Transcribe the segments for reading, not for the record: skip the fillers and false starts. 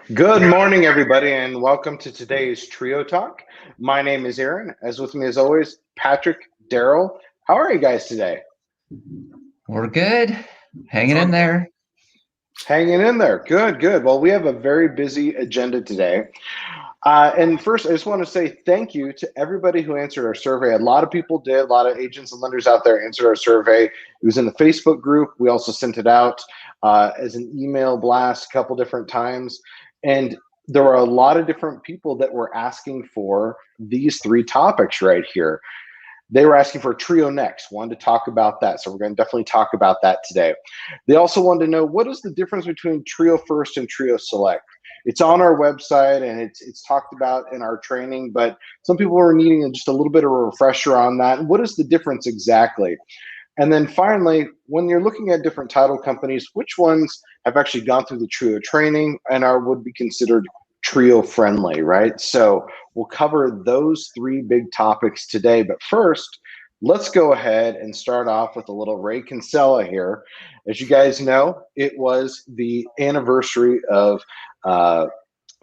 Good morning, everybody, and welcome to today's Trio Talk. My name is Aaron. As with me, as always, Patrick, Daryl. How are you guys today? We're good. Hanging in there. Hanging in there. Good, good. Well, we have a very busy agenda today. And first, I just want to say thank you to everybody who answered our survey. A lot of people did. A lot of agents and lenders out there answered our survey. It was in the Facebook group. We also sent it out as an email blast a couple different times. And there were a lot of different people that were asking for these three topics right here. They were asking for TrioNEXT, wanted to talk about that. So we're going to definitely talk about that today. They also wanted to know, what is the difference between TrioFIRST and TrioSELECT? It's on our website and it's talked about in our training, but some people are needing just a little bit of a refresher on that. What is the difference exactly? And then finally, when you're looking at different title companies, which ones have actually gone through the Trio training and would be considered Trio friendly, right? So we'll cover those three big topics today. But first, let's go ahead and start off with a little Ray Kinsella here. As you guys know, it was the anniversary of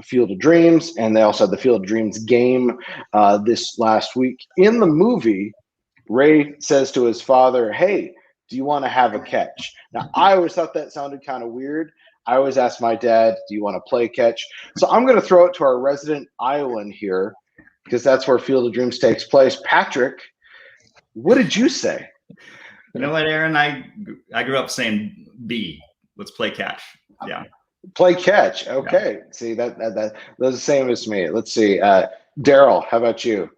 Field of Dreams, and they also had the Field of Dreams game this last week. In the movie, Ray says to his father, "Hey, do you want to have a catch?" Now, I always thought that sounded kind of weird. I always ask my dad, "Do you want to play catch?" So I'm going to throw it to our resident Iowan here because that's where Field of Dreams takes place. Patrick, what did you say? You know what, Aaron? I grew up saying B. Let's play catch. Yeah. Play catch. Okay. Yeah. See, that's the same as me. Let's see. Daryl, how about you?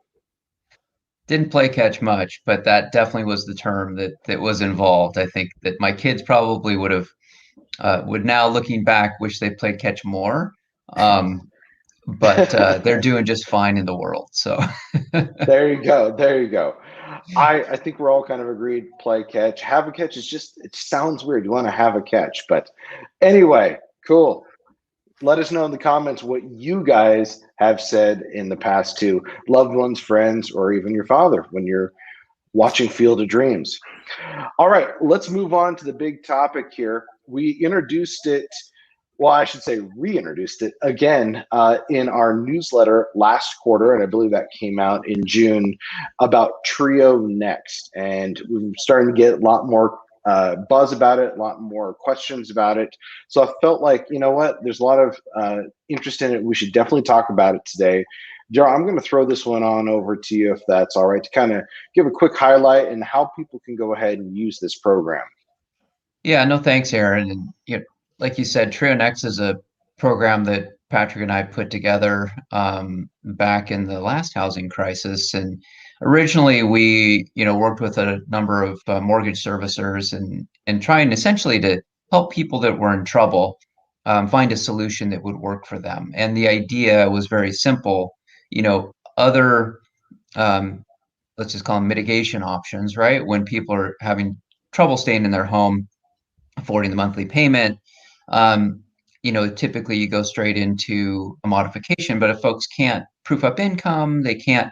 Didn't play catch much, but that definitely was the term that was involved. I think that my kids probably would now, looking back, wish they played catch more. But they're doing just fine in the world. So there you go. There you go. I think we're all kind of agreed. Play catch. Have a catch is just, it sounds weird. You want to have a catch, but anyway, cool. Let us know in the comments what you guys have said in the past to loved ones, friends, or even your father when you're watching Field of Dreams. All right, let's move on to the big topic here. We introduced it, well, I should say reintroduced it again in our newsletter last quarter, and I believe that came out in June, about TrioNEXT. And we're starting to get a lot more buzz about it, a lot more questions about it. So I felt like, you know what, there's a lot of interest in it. We should definitely talk about it today. Daryl, I'm going to throw this one on over to you, if that's all right, to kind of give a quick highlight and how people can go ahead and use this program. Yeah, no thanks, Aaron. And like you said, TrioNEXT is a program that Patrick and I put together back in the last housing crisis. And originally, we worked with a number of mortgage servicers and trying essentially to help people that were in trouble find a solution that would work for them. And the idea was very simple. Other let's just call them mitigation options, right? When people are having trouble staying in their home, affording the monthly payment, typically you go straight into a modification. But if folks can't proof up income, they can't,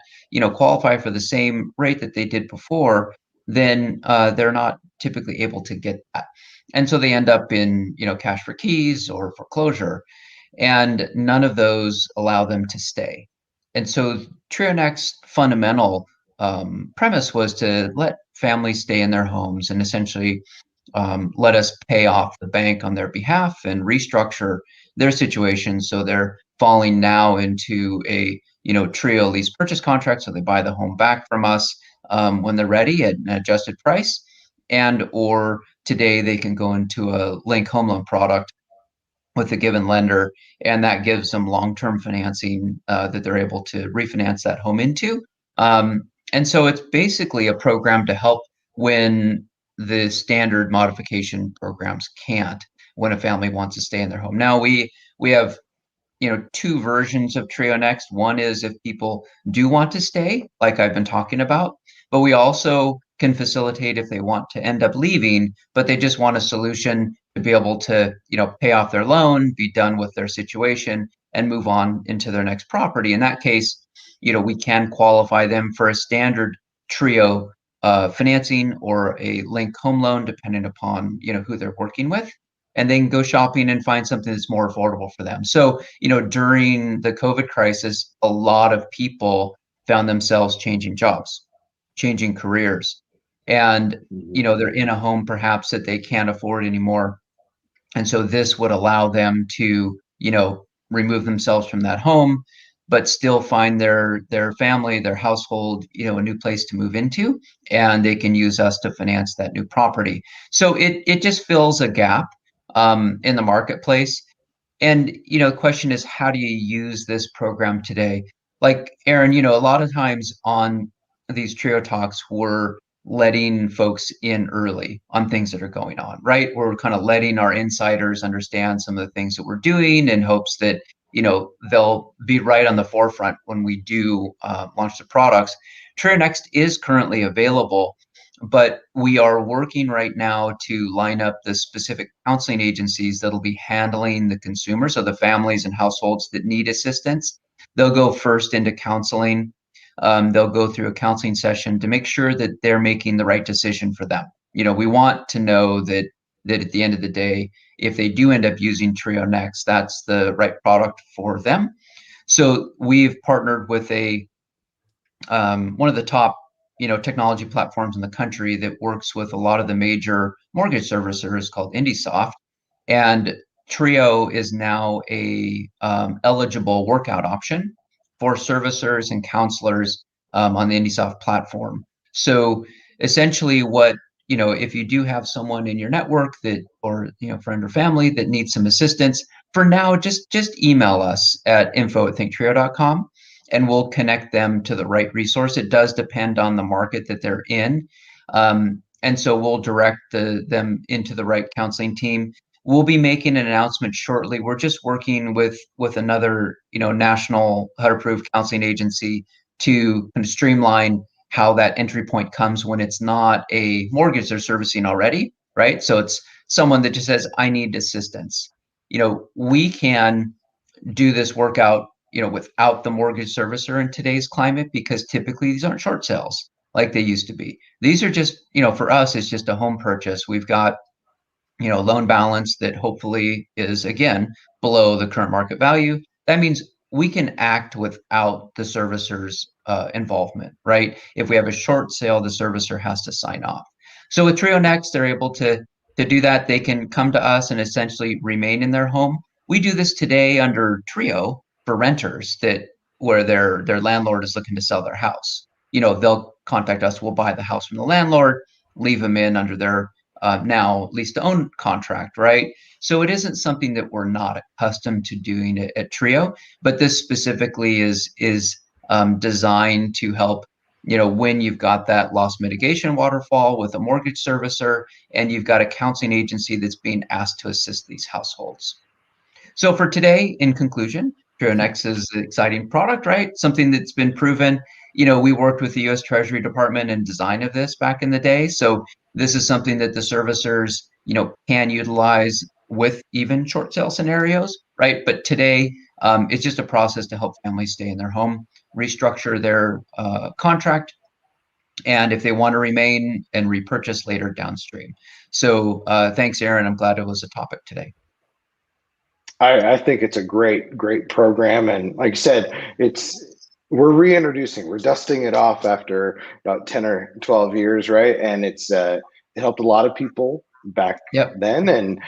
qualify for the same rate that they did before, then they're not typically able to get that. And so they end up in, cash for keys or foreclosure, and none of those allow them to stay. And so TrioNEXT fundamental premise was to let families stay in their homes and essentially let us pay off the bank on their behalf and restructure their situation so they're falling now into a Trio lease purchase contract, so they buy the home back from us when they're ready at an adjusted price, or today they can go into a link home loan product with a given lender, and that gives them long-term financing that they're able to refinance that home into. And so it's basically a program to help when the standard modification programs can't, when a family wants to stay in their home. Now we have two versions of TrioNEXT. One is if people do want to stay, like I've been talking about, but we also can facilitate if they want to end up leaving, but they just want a solution to be able to pay off their loan, be done with their situation, and move on into their next property. In that case, we can qualify them for a standard Trio financing or a link home loan, depending upon who they're working with. and they can go shopping and find something that's more affordable for them. So, during the COVID crisis, a lot of people found themselves changing jobs, changing careers, and they're in a home perhaps that they can't afford anymore. And so this would allow them to, remove themselves from that home, but still find their family, their household, a new place to move into, and they can use us to finance that new property. So it just fills a gap in the marketplace. And the question is, how do you use this program today? Like Aaron, a lot of times on these Trio Talks, we're letting folks in early on things that are going on, right? We're kind of letting our insiders understand some of the things that we're doing in hopes that they'll be right on the forefront when we do launch the products. TrioNEXT is currently available, but we are working right now to line up the specific counseling agencies that'll be handling the consumers, so the families and households that need assistance. They'll go first into counseling. They'll go through a counseling session to make sure that they're making the right decision for them. We want to know that at the end of the day, if they do end up using TrioNEXT, that's the right product for them. So we've partnered with one of the top technology platforms in the country that works with a lot of the major mortgage servicers called IndySoft, and Trio is now a eligible workout option for servicers and counselors on the IndySoft platform. So essentially, if you do have someone in your network that, or friend or family that needs some assistance, for now, just email us at info@thinktrio.com, and we'll connect them to the right resource. It does depend on the market that they're in. And so we'll direct them into the right counseling team. We'll be making an announcement shortly. We're just working with another, national HUD-approved counseling agency to kind of streamline how that entry point comes when it's not a mortgage they're servicing already, right? So it's someone that just says, I need assistance. We can do this workout without the mortgage servicer in today's climate, because typically these aren't short sales like they used to be. These are just, for us, it's just a home purchase. We've got, loan balance that hopefully is, again, below the current market value. That means we can act without the servicer's involvement, right? If we have a short sale, the servicer has to sign off. So with TrioNEXT, they're able to do that. They can come to us and essentially remain in their home. We do this today under Trio for renters where their landlord is looking to sell their house. They'll contact us. We'll buy the house from the landlord, leave them in under their now lease to own contract, right? So it isn't something that we're not accustomed to doing at Trio, but this specifically is designed to help, when you've got that loss mitigation waterfall with a mortgage servicer and you've got a counseling agency that's being asked to assist these households. So for today, in conclusion, TrioNEXT is an exciting product, right? Something that's been proven. We worked with the U.S. Treasury Department in design of this back in the day. So this is something that the servicers, can utilize with even short sale scenarios, right? But today, it's just a process to help families stay in their home, restructure their contract, and if they want to remain and repurchase later downstream. So thanks, Aaron. I'm glad it was a topic today. I think it's a great program, and like I said, we're reintroducing, we're dusting it off after about 10 or 12 years, right? And it helped a lot of people back then, and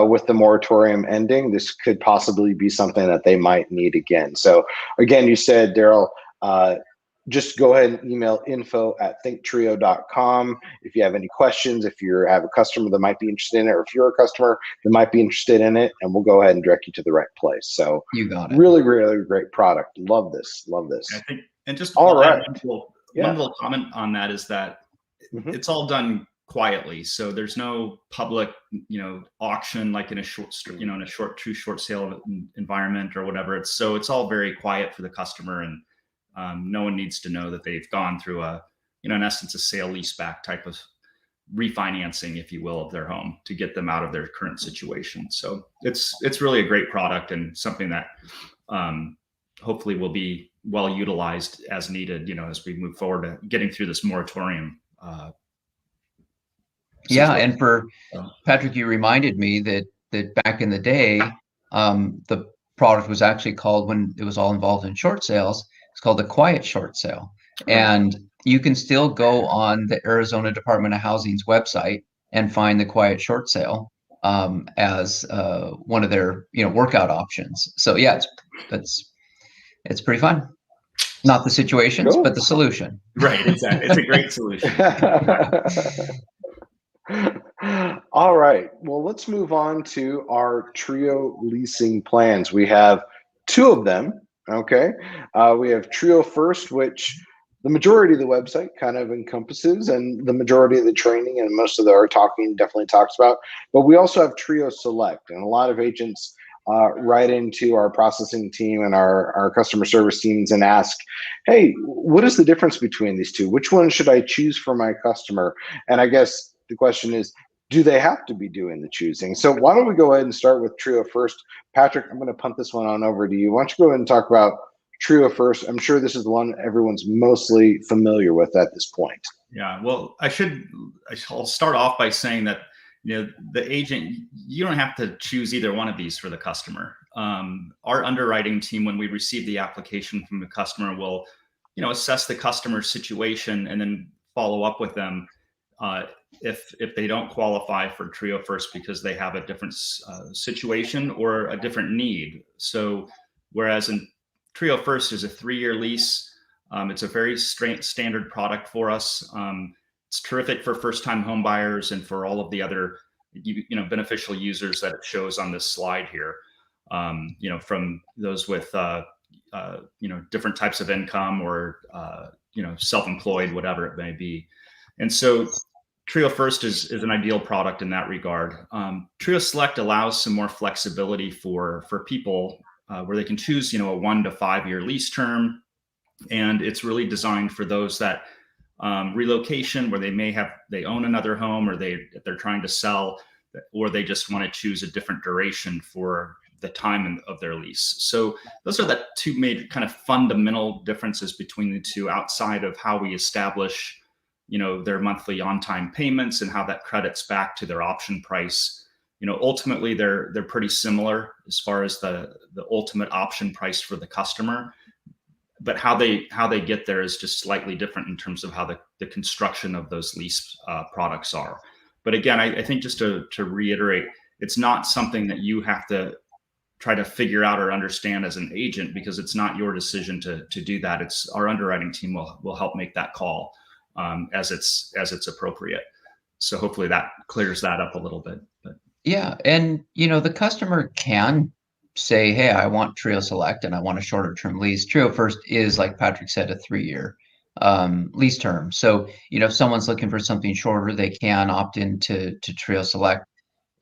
with the moratorium ending, this could possibly be something that they might need again. So again, you said, Daryl, just go ahead and email info@thinktrio.com if you have any questions, if you have a customer that might be interested in it, or if you're a customer that might be interested in it, and we'll go ahead and direct you to the right place. So you got it. Really great product. Love this. I think, and just all right. One little comment on that is that it's all done quietly. So there's no public, auction like in a short sale environment or whatever. It's all very quiet for the customer, and no one needs to know that they've gone through in essence, a sale leaseback type of refinancing, if you will, of their home to get them out of their current situation. So it's really a great product, and something that hopefully will be well utilized as needed, as we move forward to getting through this moratorium. Yeah, and for Patrick, you reminded me that that back in the day, the product was actually called, when it was all involved in short sales, it's called the quiet short sale. Right. And you can still go on the Arizona Department of Housing's website and find the quiet short sale as one of their workout options. So yeah, it's pretty fun. Not the situations, Cool. but the solution. Right, exactly. It's a great solution. All right. Well, let's move on to our Trio leasing plans. We have two of them. Okay. We have TrioFIRST, which the majority of the website kind of encompasses, and the majority of the training and most of our talking definitely talks about. But we also have TrioSELECT, and a lot of agents write into our processing team and our customer service teams and ask, hey, what is the difference between these two? Which one should I choose for my customer? And I guess the question is, do they have to be doing the choosing? So why don't we go ahead and start with TrioFIRST? Patrick, I'm going to punt this one on over to you. Why don't you go ahead and talk about TrioFIRST? I'm sure this is the one everyone's mostly familiar with at this point. Yeah, well, I'll start off by saying that the agent, you don't have to choose either one of these for the customer. Our underwriting team, when we receive the application from the customer, will assess the customer's situation and then follow up with them if they don't qualify for TrioFIRST because they have a different situation or a different need. So whereas in TrioFIRST is a 3-year lease, it's a very standard product for us. It's terrific for first-time home buyers and for all of the other beneficial users that it shows on this slide here. From those with different types of income or self-employed, whatever it may be. And so TrioFIRST is an ideal product in that regard. TrioSELECT allows some more flexibility for people where they can choose a 1 to 5 year lease term, and it's really designed for those that relocation where they own another home, or they're trying to sell, or they just want to choose a different duration for the time of their lease. So those are the two major kind of fundamental differences between the two, outside of how we establish their monthly on-time payments and how that credits back to their option price. Ultimately they're pretty similar as far as the ultimate option price for the customer, but how they get there is just slightly different in terms of how the construction of those lease products are. But again, I think just to reiterate, it's not something that you have to try to figure out or understand as an agent, because it's not your decision to do that. It's our underwriting team will help make that call as it's appropriate. So hopefully that clears that up a little bit. But yeah, and the customer can say, hey, I want TrioSELECT and I want a shorter term lease. TrioFIRST is, like Patrick said, a 3-year lease term. So if someone's looking for something shorter, they can opt into TrioSELECT,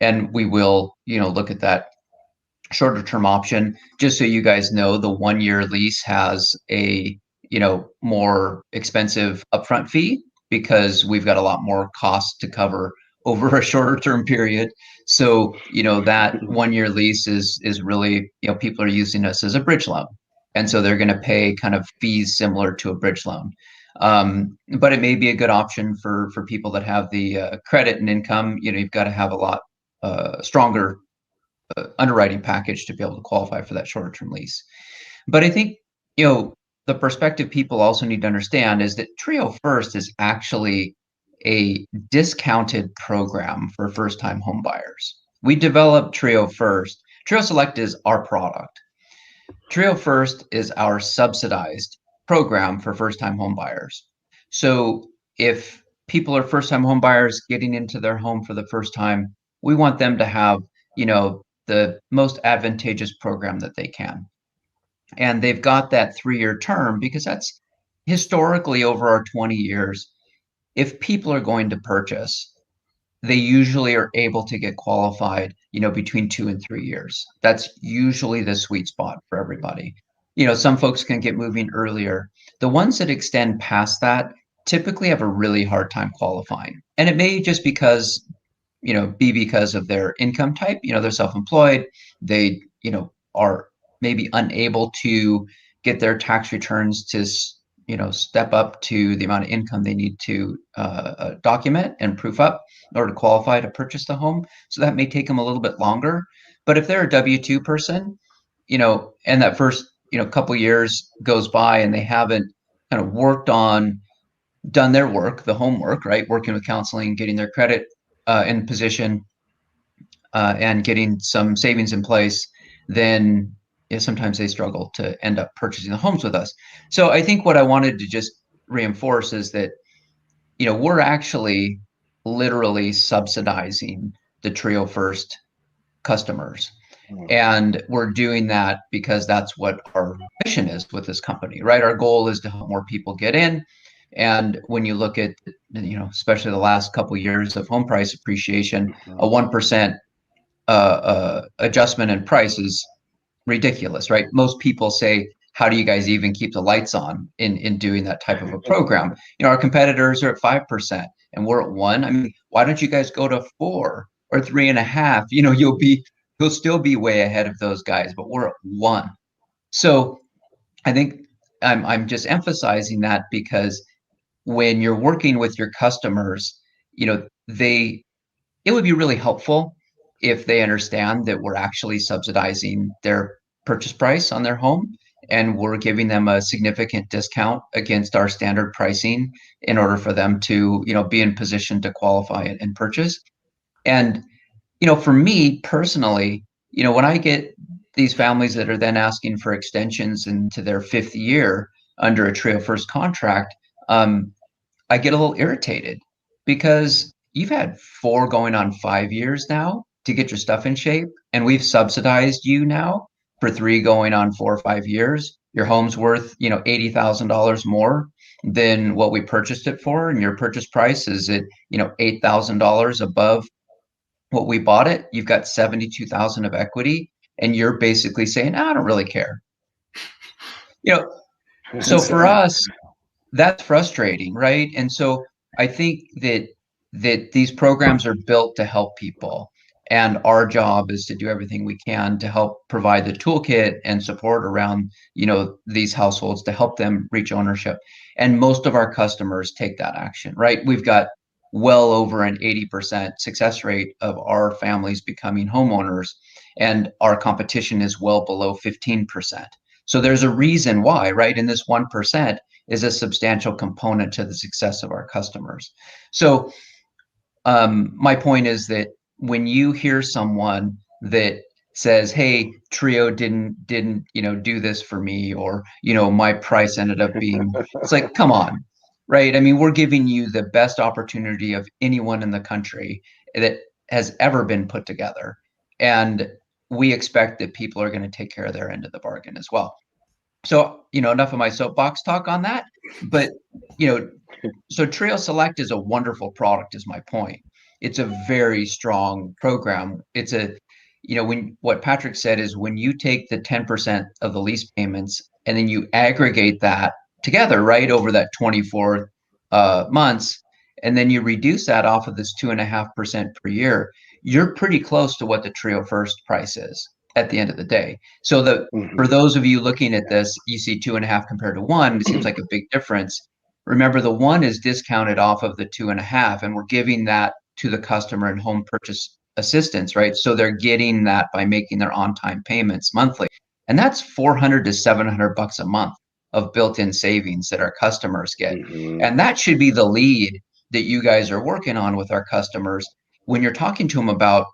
and we will look at that shorter term option. Just so you guys know, the 1-year lease has a more expensive upfront fee because we've got a lot more costs to cover over a shorter term period. So that 1-year lease is really people are using us as a bridge loan, and so they're going to pay kind of fees similar to a bridge loan. But it may be a good option for people that have the credit and income. You've got to have a lot stronger underwriting package to be able to qualify for that shorter term lease. But I think the perspective people also need to understand is that TrioFIRST is actually a discounted program for first-time home buyers. We developed TrioFIRST. TrioSELECT is our product. TrioFIRST is our subsidized program for first-time home buyers. So if people are first-time home buyers getting into their home for the first time, we want them to have the most advantageous program that they can. And they've got that 3-year term because that's historically over our 20 years. If people are going to purchase, they usually are able to get qualified, between 2 and 3 years. That's usually the sweet spot for everybody. Some folks can get moving earlier. The ones that extend past that typically have a really hard time qualifying. And it may just because of their income type. They're self-employed. They, are maybe unable to get their tax returns to step up to the amount of income they need to document and proof up in order to qualify to purchase the home. So that may take them a little bit longer. But if they're a W-2 person, and that first couple years goes by and they haven't kind of done their work, the homework, right? Working with counseling, getting their credit in position, and getting some savings in place, then sometimes they struggle to end up purchasing the homes with us. So I think what I wanted to just reinforce is that, we're actually literally subsidizing the TrioFIRST customers. And we're doing that because that's what our mission is with this company, right? Our goal is to help more people get in. And when you look at, especially the last couple of years of home price appreciation, a 1% adjustment in price is ridiculous, right? Most people say, how do you guys even keep the lights on in doing that type of a program? Our competitors are at 5% and we're at 1. I mean, why don't you guys go to 4 or 3.5? You'll still be way ahead of those guys, but we're at 1. So I think I'm just emphasizing that because when you're working with your customers, it would be really helpful if they understand that we're actually subsidizing their purchase price on their home and we're giving them a significant discount against our standard pricing in order for them to, be in position to qualify and purchase. And, for me personally, when I get these families that are then asking for extensions into their 5th year under a TrioFIRST contract, I get a little irritated because you've had 4 going on 5 years now to get your stuff in shape, and we've subsidized you now for 3 going on 4 or 5 years. Your home's worth, $80,000 more than what we purchased it for, and your purchase price is at, $8,000 above what we bought it. You've got 72,000 of equity, and you're basically saying, I don't really care. So for us, that's frustrating, right? And so I think that these programs are built to help people, and our job is to do everything we can to help provide the toolkit and support around these households to help them reach ownership. And most of our customers take that action, right? We've got well over an 80% success rate of our families becoming homeowners, and our competition is well below 15%. So there's a reason why, right? And this 1% is a substantial component to the success of our customers. So my point is that when you hear someone that says, hey, Trio didn't do this for me, or my price ended up being, it's like, come on, right? I mean, we're giving you the best opportunity of anyone in the country that has ever been put together, and we expect that people are going to take care of their end of the bargain as well. So, enough of my soapbox talk on that, but, so TrioSELECT is a wonderful product is my point. It's a very strong program. It's what Patrick said is when you take the 10% of the lease payments and then you aggregate that together, right, over that 24 months, and then you reduce that off of this 2.5% per year, you're pretty close to what the TrioFIRST price is at the end of the day. So for those of you looking at this, you see 2.5 compared to 1, it seems like a big difference. Remember, the 1 is discounted off of the 2.5, and we're giving that to the customer in home purchase assistance, right? So they're getting that by making their on-time payments monthly. And that's $400 to $700 a month of built-in savings that our customers get. And that should be the lead that you guys are working on with our customers when you're talking to them about,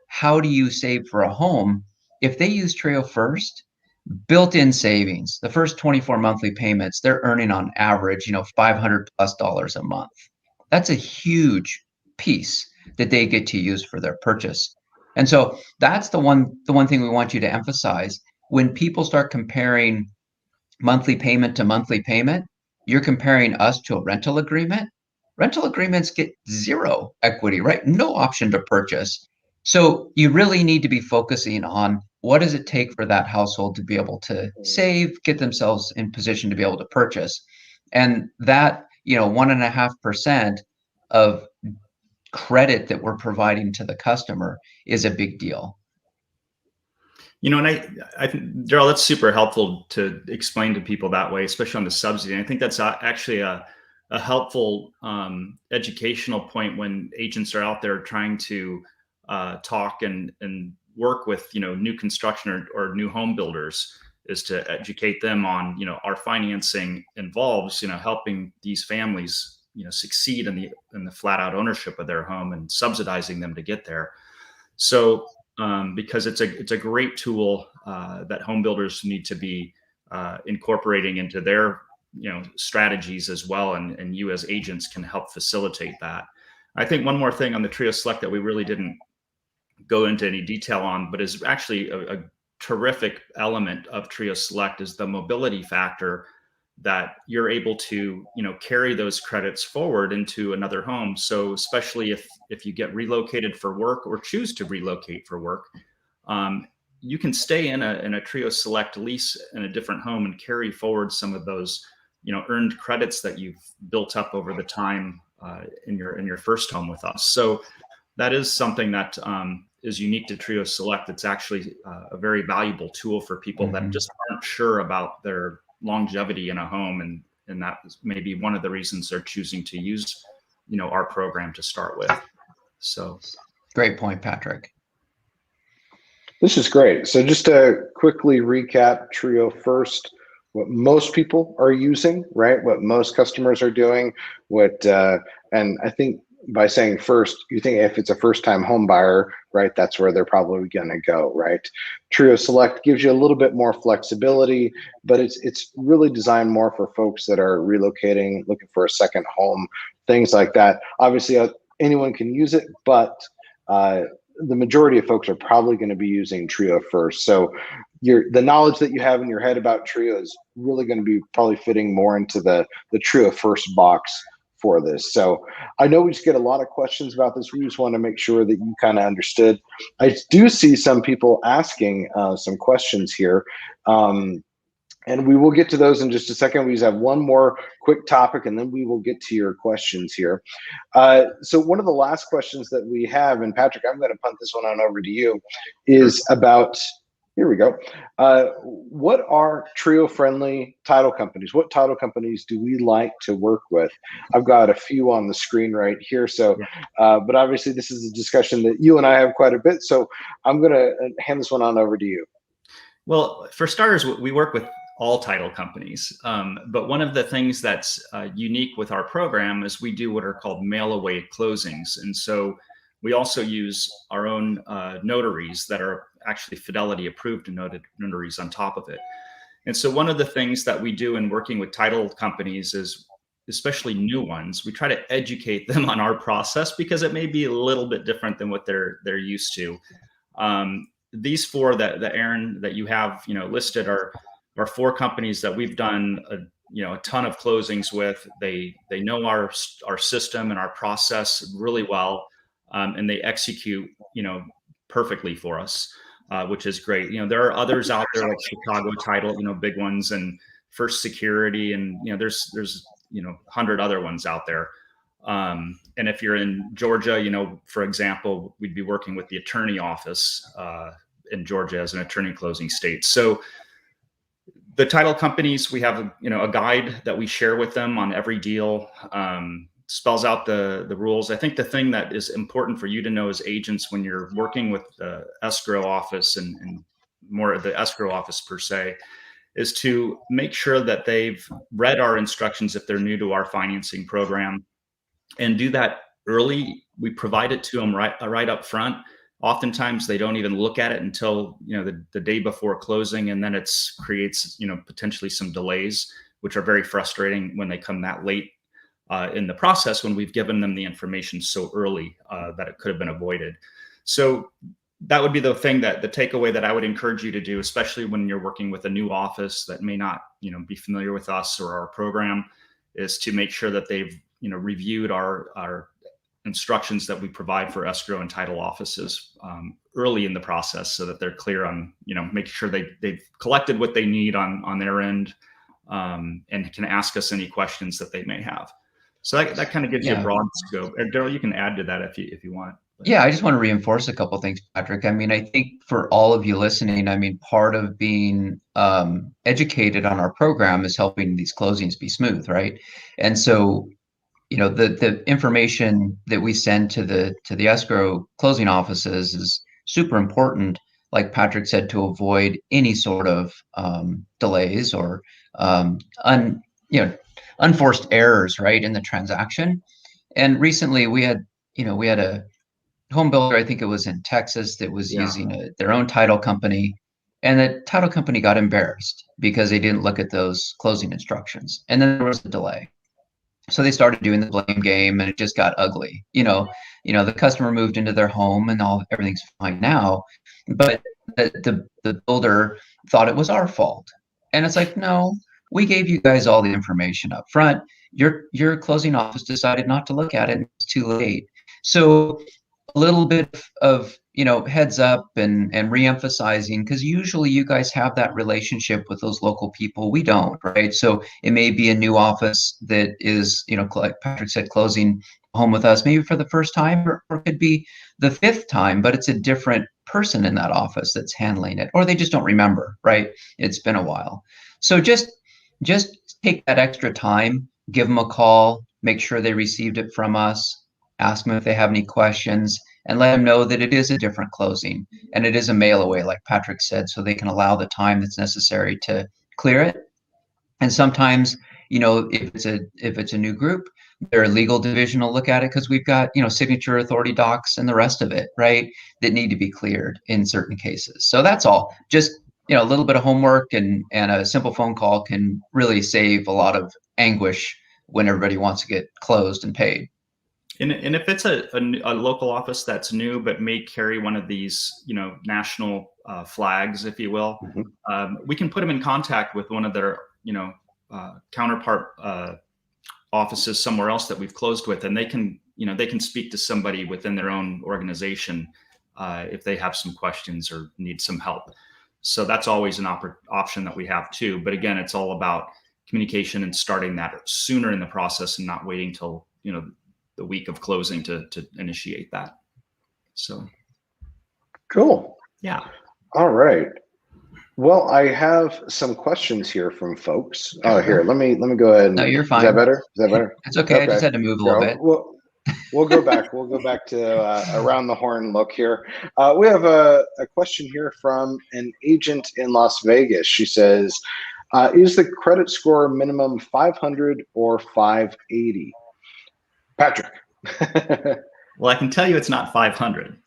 how do you save for a home? If they use TrioFIRST, built-in savings, the first 24 monthly payments, they're earning on average, $500+ a month. That's a huge piece that they get to use for their purchase. And so that's the one thing we want you to emphasize. When people start comparing monthly payment to monthly payment, you're comparing us to a rental agreement. Rental agreements get 0 equity, right? No option to purchase. So you really need to be focusing on what does it take for that household to be able to save, get themselves in position to be able to purchase. And that, 1.5% of credit that we're providing to the customer is a big deal. And I think, Daryl, that's super helpful to explain to people that way, especially on the subsidy. And I think that's actually a helpful educational point when agents are out there trying to talk and work with, new construction or new home builders, is to educate them on, our financing involves, helping these families, succeed in the flat out ownership of their home and subsidizing them to get there. So, because it's a great tool that home builders need to be incorporating into their strategies as well, and you as agents can help facilitate that. I think one more thing on the TrioSELECT that we really didn't go into any detail on, but is actually a terrific element of TrioSELECT, is the mobility factor, that you're able to carry those credits forward into another home. So especially if you get relocated for work or choose to relocate for work, you can stay in a TrioSELECT lease in a different home and carry forward some of those earned credits that you've built up over the time in your first home with us. So that is something that is unique to TrioSELECT. It's actually a very valuable tool for people that just aren't sure about their longevity in a home, and that may be one of the reasons they're choosing to use our program to start with. So great point, Patrick. This is great. So just to quickly recap TrioFIRST, what most people are using, right? What most customers are doing, and I think by saying first, you think if it's a first-time home buyer, right, that's where they're probably going to go, right? TrioSELECT gives you a little bit more flexibility, but it's really designed more for folks that are relocating, looking for a second home, things like that. Obviously, anyone can use it, but the majority of folks are probably going to be using TrioFIRST. So the knowledge that you have in your head about Trio is really going to be probably fitting more into the TrioFIRST box for this. So I know we just get a lot of questions about this. We just want to make sure that you kind of understood. I do see some people asking some questions here. And we will get to those in just a second. We just have one more quick topic, and then we will get to your questions here. So one of the last questions that we have, and Patrick, I'm going to punt this one on over to you, is about, here we go. What are Trio-friendly title companies? What title companies do we like to work with? I've got a few on the screen right here. So, but obviously this is a discussion that you and I have quite a bit. So I'm going to hand this one on over to you. Well, for starters, we work with all title companies. But one of the things that's unique with our program is we do what are called mail-away closings. And so we also use our own notaries that are actually Fidelity approved notaries on top of it. And so one of the things that we do in working with title companies is, especially new ones, we try to educate them on our process, because it may be a little bit different than what they're used to. These four that Aaron, that you have listed are four companies that we've done a ton of closings with. They know our system and our process really well, and they execute perfectly for us, which is great. There are others out there like Chicago Title, big ones, and First Security, and there's 100 other ones out there. And if you're in Georgia, for example, we'd be working with the attorney office in Georgia as an attorney closing state. So the title companies, we have a guide that we share with them on every deal, spells out the rules. I think the thing that is important for you to know as agents when you're working with the escrow office and more of the escrow office per se, is to make sure that they've read our instructions if they're new to our financing program, and do that early. We provide it to them right up front. Oftentimes they don't even look at it until the day before closing, and then it creates potentially some delays, which are very frustrating when they come that late in the process, when we've given them the information so early that it could have been avoided. So that would be the thing, that the takeaway that I would encourage you to do, especially when you're working with a new office that may not be familiar with us or our program, is to make sure that they've reviewed our instructions that we provide for escrow and title offices early in the process, so that they're clear on making sure they've collected what they need on their end, and can ask us any questions that they may have. So that kind of gives you a broad scope. And Daryl, you can add to that if you want. Yeah, I just want to reinforce a couple of things, Patrick. I mean, I think for all of you listening, I mean, part of being educated on our program is helping these closings be smooth, right? And so, the information that we send to the escrow closing offices is super important, like Patrick said, to avoid any sort of delays or um, un, you know, unforced errors, right, in the transaction. And recently we had a home builder, I think it was in Texas, that was Yeah. using their own title company. And the title company got embarrassed because they didn't look at those closing instructions. And then there was a delay. So they started doing the blame game and it just got ugly. The customer moved into their home and everything's fine now. But the builder thought it was our fault. And it's like, no, we gave you guys all the information up front. Your closing office decided not to look at it. It's too late. So a little bit of heads up and re-emphasizing, because usually you guys have that relationship with those local people. We don't, right? So it may be a new office that is, like Patrick said, closing home with us maybe for the first time, or it could be the fifth time, but it's a different person in that office that's handling it, or they just don't remember, right? It's been a while. So just take that extra time, give them a call, make sure they received it from us, ask them if they have any questions, and let them know that it is a different closing and it is a mail away, like Patrick said, so they can allow the time that's necessary to clear it. And sometimes, if it's a new group, their legal division will look at it, because we've got, signature authority docs and the rest of it, right, that need to be cleared in certain cases. So that's all. Just, a little bit of homework and a simple phone call can really save a lot of anguish when everybody wants to get closed and paid. And if it's a local office that's new but may carry one of these, national flags, if you will, we can put them in contact with one of their, counterpart offices somewhere else that we've closed with, and they can speak to somebody within their own organization if they have some questions or need some help. So that's always an option that we have too. But again, it's all about communication and starting that sooner in the process and not waiting till the week of closing to initiate that. So cool. Yeah. All right. Well, I have some questions here from folks. Oh, here, let me go ahead. No, you're fine. Is that better? Is that better? It's okay. I just had to move a little bit. We'll go back. We'll go back to around the horn look here. We have a question here from an agent in Las Vegas. She says, is the credit score minimum 500 or 580? Patrick. Well, I can tell you it's not 500.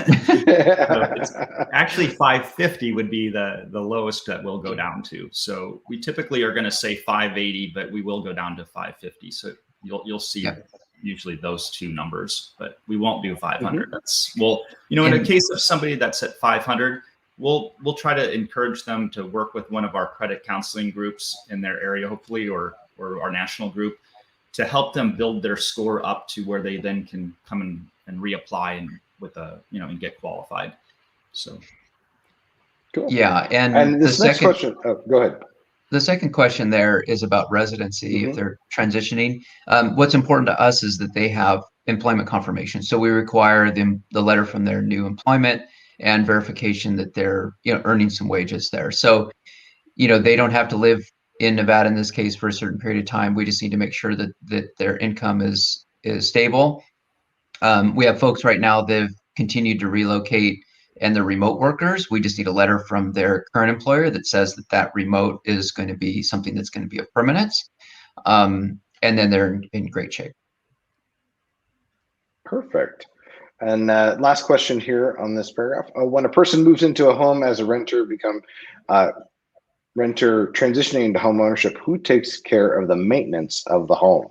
It's actually 550 would be the lowest that we'll go down to. So we typically are going to say 580, but we will go down to 550. So you'll see usually those two numbers, but we won't do 500. That's in a case of somebody that's at 500, we'll try to encourage them to work with one of our credit counseling groups in their area, hopefully, or our national group, to help them build their score up to where they then can come and reapply and and get qualified. So cool. Yeah, and this next question. Oh, go ahead. The second question there is about residency. If they're transitioning, what's important to us is that they have employment confirmation. So we require the letter from their new employment and verification that they're earning some wages there. So they don't have to live in Nevada in this case for a certain period of time. We just need to make sure that their income is stable. We have folks right now that have continued to relocate and they're remote workers. We just need a letter from their current employer that says that remote is going to be something that's going to be of permanence. And then they're in great shape. Perfect. And last question here on this paragraph. When a person moves into a home as a renter, renter transitioning into home ownership, who takes care of the maintenance of the home?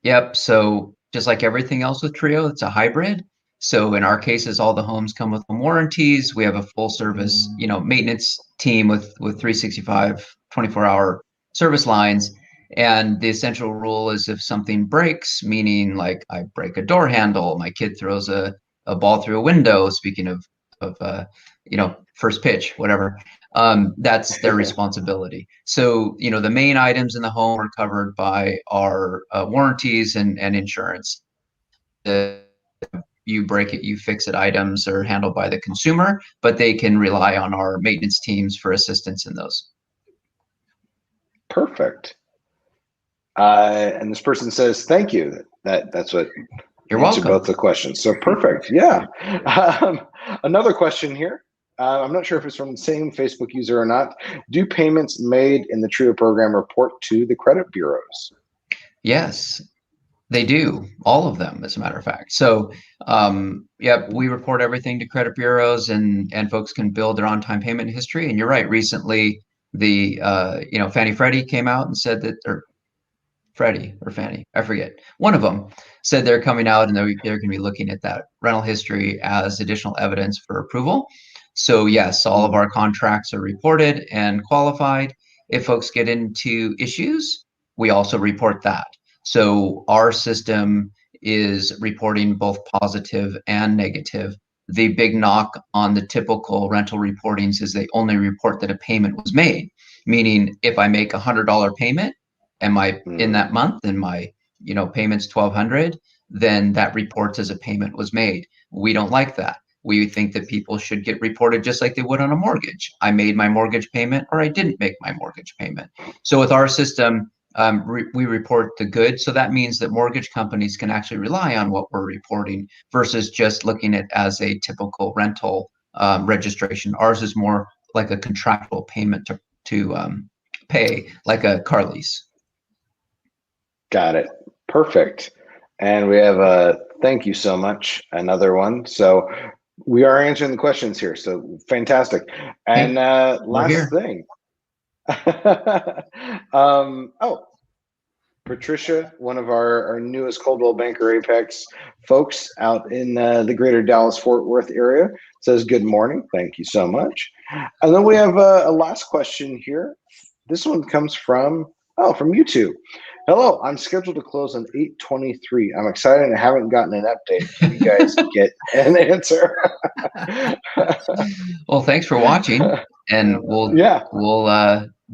Yep. So just like everything else with Trio, it's a hybrid. So in our cases, all the homes come with home warranties. We have a full service, maintenance team with 365, 24-hour service lines. And the essential rule is if something breaks, meaning like I break a door handle, my kid throws a ball through a window, speaking of first pitch, whatever, that's their responsibility. So, the main items in the home are covered by our warranties and insurance. you break it, you fix it items are handled by the consumer, but they can rely on our maintenance teams for assistance in those. Perfect. And this person says, thank you. That's what You're answered welcome. both the questions. So perfect. Yeah. Another question here. I'm not sure if it's from the same Facebook user or not. Do payments made in the Trio program report to the credit bureaus? Yes, they do. All of them, as a matter of fact. So, yeah, we report everything to credit bureaus, and folks can build their on-time payment history. And you're right. Recently, the Fannie Freddie came out and said that, or Freddie or Fannie, I forget. One of them said they're coming out and they're going to be looking at that rental history as additional evidence for approval. So yes, all of our contracts are reported and qualified. If folks get into issues, we also report that. So our system is reporting both positive and negative. The big knock on the typical rental reportings is they only report that a payment was made, meaning if I make $100 payment, and in that month and my payment's $1,200, then that reports as a payment was made. We don't like that. We think that people should get reported just like they would on a mortgage. I made my mortgage payment or I didn't make my mortgage payment. So with our system, we report the good. So that means that mortgage companies can actually rely on what we're reporting versus just looking at it as a typical rental registration. Ours is more like a contractual payment to pay, like a car lease. Got it. Perfect. And we have a thank you so much, another one. So we are answering the questions here. So fantastic. And last thing. Patricia, one of our newest Coldwell Banker Apex folks out in the greater Dallas-Fort Worth area, says good morning. Thank you so much. And then we have a last question here. This one comes from YouTube. Hello, I'm scheduled to close on 8:23. I'm excited and haven't gotten an update. Can you guys get an answer? Well, thanks for watching, and we'll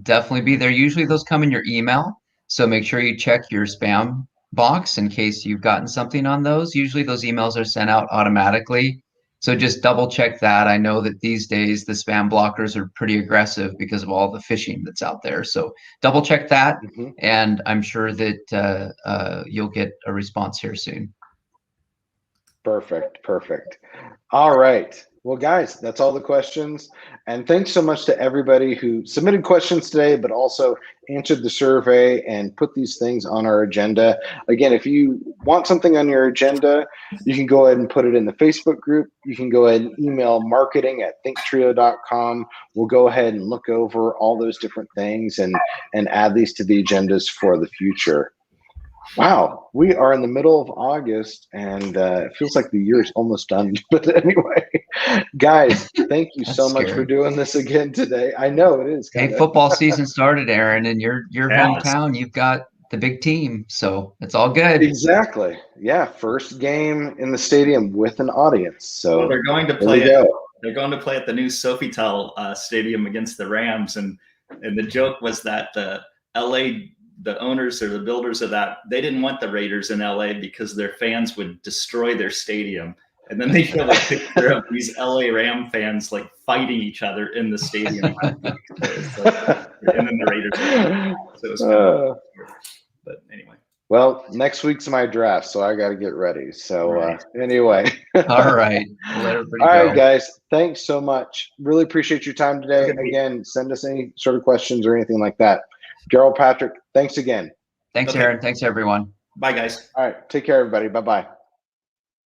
definitely be there. Usually those come in your email, so make sure you check your spam box in case you've gotten something on those. Usually those emails are sent out automatically. So just double check that. I know that these days the spam blockers are pretty aggressive because of all the phishing that's out there. So double check that, and I'm sure that you'll get a response here soon. Perfect. All right. Well, guys, that's all the questions. And thanks so much to everybody who submitted questions today, but also answered the survey and put these things on our agenda. Again, if you want something on your agenda, you can go ahead and put it in the Facebook group. You can go ahead and email marketing@thinktrio.com. We'll go ahead and look over all those different things and add these to the agendas for the future. Wow, we are in the middle of August, and it feels like the year's almost done. But anyway, guys, thank you so much for doing this again today. I know it is. Hey, football season started, Aaron, and your hometown, you've got the big team, so it's all good. Exactly. Yeah, first game in the stadium with an audience. So they're going to play. They're going to play at the new Sofitel Stadium against the Rams, and the joke was that the owners or the builders of that, they didn't want the Raiders in LA because their fans would destroy their stadium. And then they show a picture of these LA Ram fans like fighting each other in the stadium. And then the Raiders. So it was kind of, but anyway. Well, next week's my draft, so I got to get ready. So anyway. All right. Let everybody go. All right, guys. Thanks so much. Really appreciate your time today. Again, send us any sort of questions or anything like that. Gerald, Patrick, thanks again. Thanks, Aaron. Thanks, everyone. Bye, guys. All right. Take care, everybody. Bye-bye.